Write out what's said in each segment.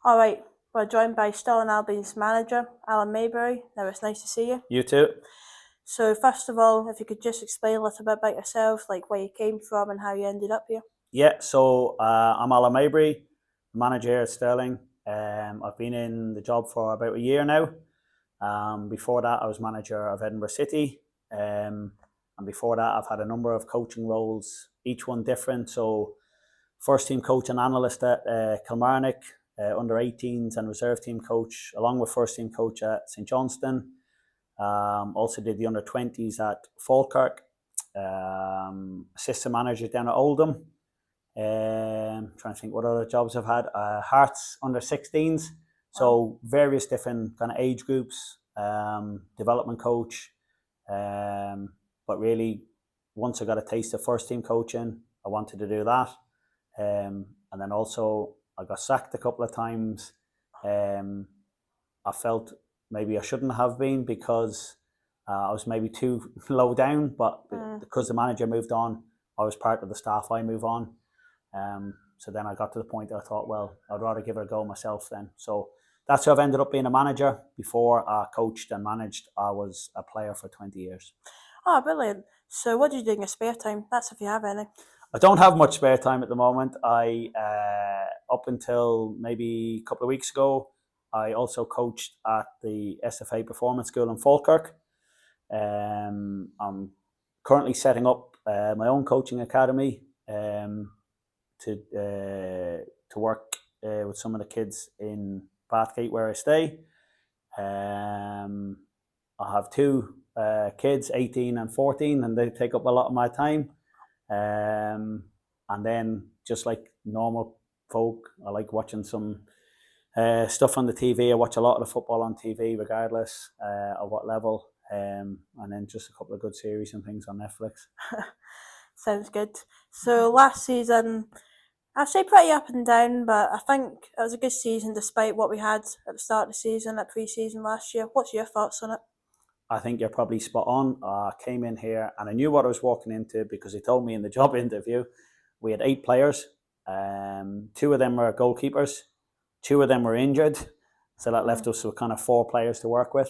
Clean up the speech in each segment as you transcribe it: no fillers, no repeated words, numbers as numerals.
All right, we're joined by Stirling Albions manager, Alan Maybury. Now, it's nice to see you. You too. So, first of all, if you could just explain a little bit about yourself, like where you came from and how you ended up here. Yeah, so I'm Alan Maybury, manager here at Stirling. I've been in the job for about a year now. Before that, I was manager of Edinburgh City. And before that, I've had a number of coaching roles, each one different. So, first team coach and analyst at Kilmarnock, under 18s and reserve team coach, along with first team coach at St Johnstone. Also did the under 20s at Falkirk. Assistant manager down at Oldham. Trying to think what other jobs I've had. Hearts under 16s. So various different kind of age groups. Development coach. But really, once I got a taste of first team coaching, I wanted to do that. And then also I got sacked a couple of times. I felt maybe I shouldn't have been because I was maybe too low down, but because the manager moved on, I was part of the staff. I move on. So then I got to the point that I thought, well, I'd rather give it a go myself then. So that's how I've ended up being a manager. Before I coached and managed, I was a player for 20 years. Oh, brilliant. So, what do you do in your spare time? That's if you have any. I don't have much spare time at the moment. Up until maybe a couple of weeks ago, I also coached at the SFA Performance School in Falkirk. I'm currently setting up my own coaching academy to work with some of the kids in Bathgate where I stay. I have two kids, 18 and 14, and they take up a lot of my time. And then just like normal folk, I like watching some stuff on the TV. I watch a lot of the football on TV regardless of what level. And then just a couple of good series and things on Netflix. Sounds good. So, last season, I'd say pretty up and down, but I think it was a good season despite what we had at the start of the season, at pre-season last year. What's your thoughts on it? I think you're probably spot on. I came in here and I knew what I was walking into because he told me in the job interview. We had 8 players. 2 of them were goalkeepers. 2 of them were injured. So that left us with kind of 4 players to work with.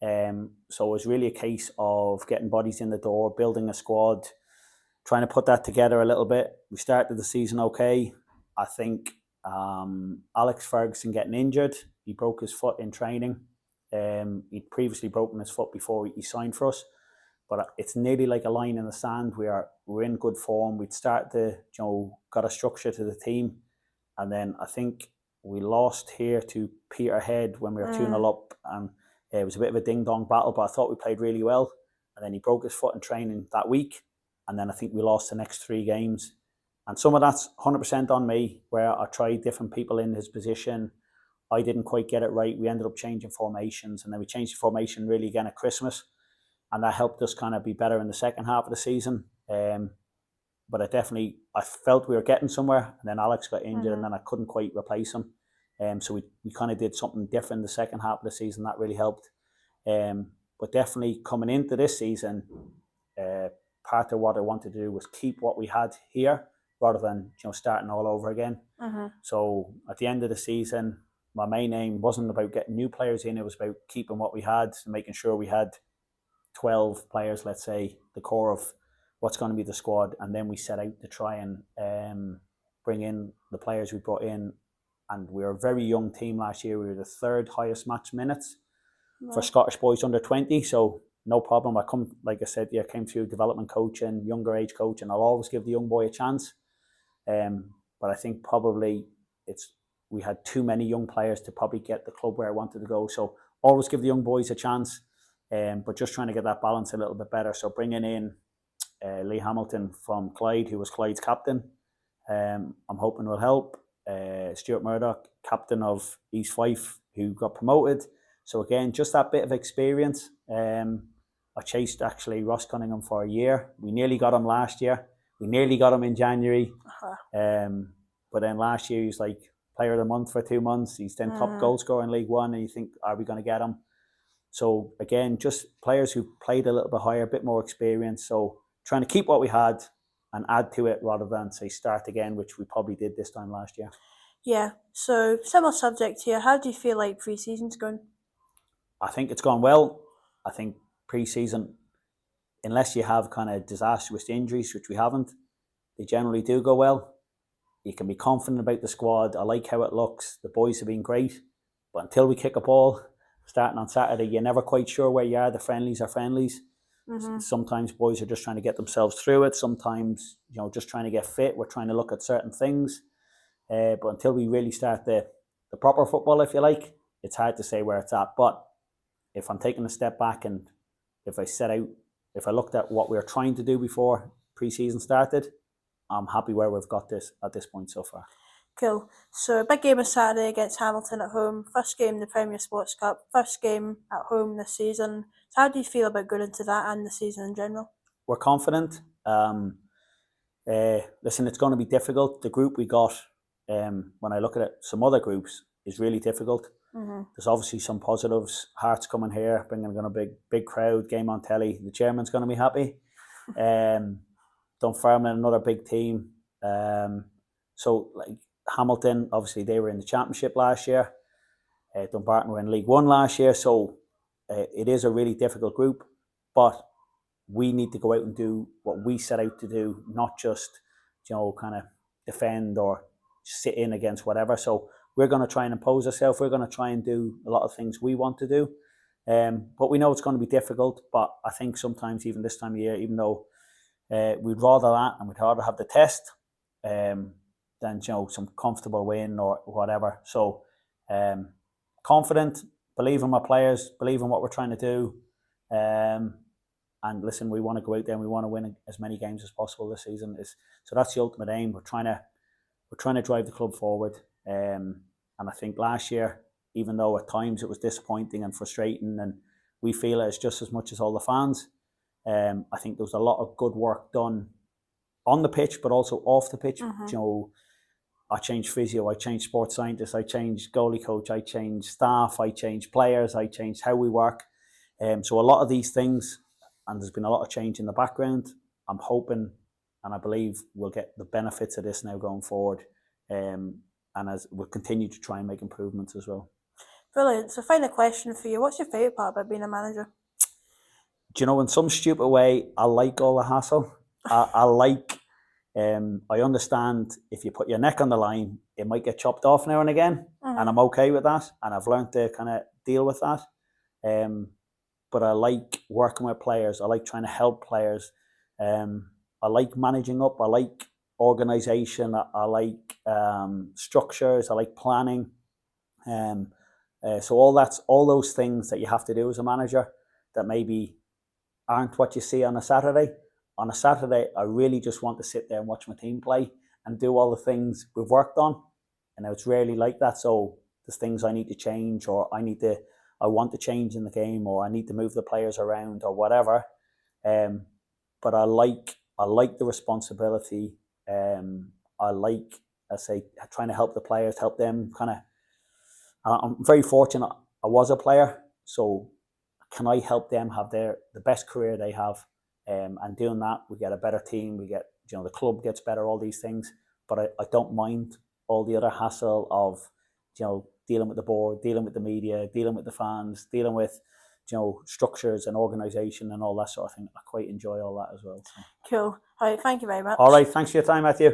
So it was really a case of getting bodies in the door, building a squad, trying to put that together a little bit. We started the season okay. I think Alex Ferguson getting injured. He broke his foot in training. He'd previously broken his foot before he signed for us, but it's nearly like a line in the sand. We're in good form. We'd start to got a structure to the team, and then I think we lost here to Peterhead when we were 2-0 up, and it was a bit of a ding dong battle. But I thought we played really well, and then he broke his foot in training that week, and then I think we lost the next 3 games, and some of that's 100% on me, where I tried different people in his position. I didn't quite get it right. We ended up changing formations, and then we changed the formation really again at Christmas, and that helped us kind of be better in the second half of the season. But I felt we were getting somewhere, and then Alex got injured, and then I couldn't quite replace him. So we kind of did something different the second half of the season. That really helped. But definitely coming into this season, part of what I wanted to do was keep what we had here rather than starting all over again. So at the end of the season, my main aim wasn't about getting new players in. It was about keeping what we had and making sure we had 12 players, let's say, the core of what's going to be the squad. And then we set out to try and bring in the players we brought in. And we were a very young team last year. We were the 3rd highest match minutes for Scottish boys under 20. So no problem. Like I said, came through development coaching, younger age coaching. I'll always give the young boy a chance. But I think probably we had too many young players to probably get the club where I wanted to go. So always give the young boys a chance, but just trying to get that balance a little bit better. So bringing in Lee Hamilton from Clyde, who was Clyde's captain, I'm hoping will help. Stuart Murdoch, captain of East Fife, who got promoted. So again, just that bit of experience. I chased actually Ross Cunningham for a year. We nearly got him last year. We nearly got him in January. But then last year he was like player of the month for 2 months. He's then top goal scorer in League One, and you think, are we going to get him? So again, just players who played a little bit higher, a bit more experience. So trying to keep what we had and add to it rather than say start again, which we probably did this time last year. Yeah, so similar subject here. How do you feel like pre-season's going? I think it's gone well. I think pre-season, unless you have kind of disastrous injuries, which we haven't, they generally do go well. You can be confident about the squad. I like how it looks. The boys have been great. But until we kick a ball, starting on Saturday, you're never quite sure where you are. The friendlies are friendlies. Mm-hmm. Sometimes boys are just trying to get themselves through it. Sometimes, just trying to get fit. We're trying to look at certain things. But until we really start the proper football, if you like, it's hard to say where it's at. But if I'm taking a step back and if I looked at what we were trying to do before pre-season started, I'm happy where we've got this at this point so far. Cool. So big game on Saturday against Hamilton at home. First game in the Premier Sports Cup. First game at home this season. So how do you feel about going into that and the season in general? We're confident. Listen, it's going to be difficult. The group we got, when I look at it, some other groups is really difficult. Mm-hmm. There's obviously some positives. Hearts coming here, bringing a big crowd, game on telly. The chairman's going to be happy. Dunfermline, another big team. So like Hamilton, obviously they were in the championship last year. Dumbarton were in League One last year. So it is a really difficult group, but we need to go out and do what we set out to do, not just, kind of defend or sit in against whatever. So we're going to try and impose ourselves. We're going to try and do a lot of things we want to do. But we know it's going to be difficult. But I think sometimes even this time of year, even though we'd rather that and we'd rather have the test than, some comfortable win or whatever. So confident, believe in my players, believe in what we're trying to do. And listen, we want to go out there and we want to win as many games as possible this season. So that's the ultimate aim. We're trying to drive the club forward. And I think last year, even though at times it was disappointing and frustrating, and we feel it as just as much as all the fans, I think there was a lot of good work done on the pitch, but also off the pitch. Mm-hmm. I changed physio, I changed sports scientist, I changed goalie coach, I changed staff, I changed players, I changed how we work. So a lot of these things, and there's been a lot of change in the background. I'm hoping and I believe we'll get the benefits of this now going forward. And as we'll continue to try and make improvements as well. Brilliant. So final question for you. What's your favourite part about being a manager? Do you know, in some stupid way, I like all the hassle. I like, I understand if you put your neck on the line, it might get chopped off now and again. Mm-hmm. And I'm okay with that. And I've learned to kind of deal with that. But I like working with players. I like trying to help players. I like managing up. I like organisation. I like structures. I like planning. So all those things that you have to do as a manager that maybe aren't what you see on a Saturday. On a Saturday, I really just want to sit there and watch my team play and do all the things we've worked on. And it's rarely like that. So there's things I need to change, or I want to change in the game, or I need to move the players around, or whatever. But I like the responsibility. I like, I say, trying to help the players, help them kind of. I'm very fortunate. I was a player, so can I help them have the best career they have? And doing that, we get a better team. We get, the club gets better. All these things, but I don't mind all the other hassle of, dealing with the board, dealing with the media, dealing with the fans, dealing with, structures and organisation and all that sort of thing. I quite enjoy all that as well. So. Cool. All right. Thank you very much. All right. Thanks for your time, Matthew.